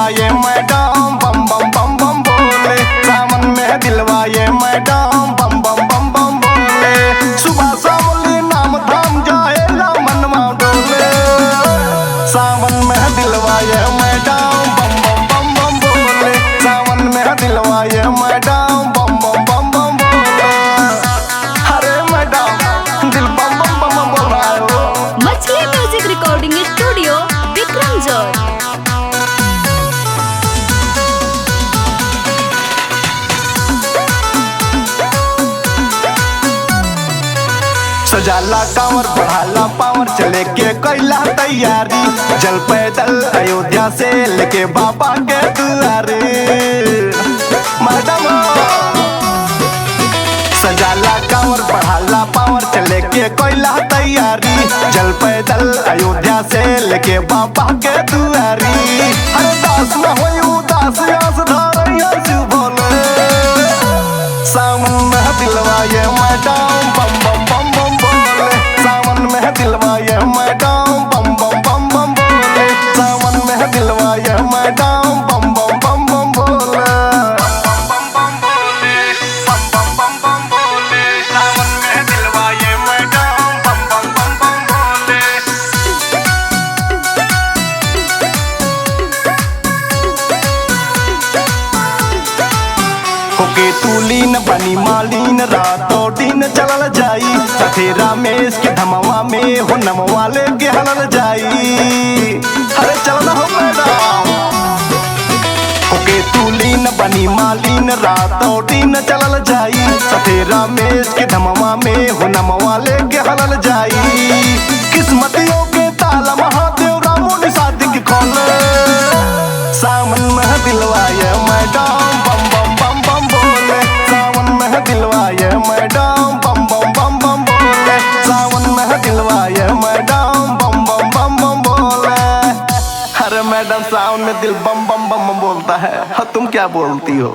दिलवाए madam बम बम बम बम बोले। सावन में दिलवाए madam बम बम बम बम बोले। सुबह सावली नाम धाम जाए मनवा डोले। सावन में दिलवाए मैडम बम बम बम बम बोले। सावन में दिलवाए मैडम बम बम बम बम बोले। अरे मैडम दिल बम बम बम बम बोल रहा है। मछली म्यूजिक रिकॉर्डिंग स्टूडियो विक्रमजोर। सजाला कांवर बढ़ाला पावर चले के कैला तैयारी। चल पैदल अयोध्या से लेके बाबा के दुआरे। मैडम सजाला कांवर बढ़ाला पावर चले के कैला तैयारी। चल पैदल अयोध्या से लेके बाबा के दुआरी। हर दास न होई उदास आस धारैया शिव भोले। सावन में दिलवाए मैडम बम बम बम बम बोले। सावन में दिलवाए मैडम बम बम बम बम बोले। सावन में दिलवाए मैडम बम बम बम बम बोले। बम बम बोले बम बम बम बम बोले। सावन में दिलवाए मैडम बम बम बम बम बोले। होके तूलीन बनी मालीन रातों दिन चलल जाई। सथे रामेश के धमवा में हो नमवा लेके हलल जाई। अरे चलना हो मैडम होके तूलीन बनी मालीन रातों दिन चलल जाई। सथे रामेश के धमवा में हो नमवा लेके हलल जाई। किस्मतियों के ताला महादेव रामो निषाद की खोले। सावन में दिलवाए मैडम बम बम बम बम बोले। सावन में दिलवाए मैडम बम बम बम बम बोले। सावन में दिलवाए मैडम बम बम बम बम बोले। अरे मैडम सावन में दिल बम बम बम बम बोलता है, तुम क्या बोलती हो?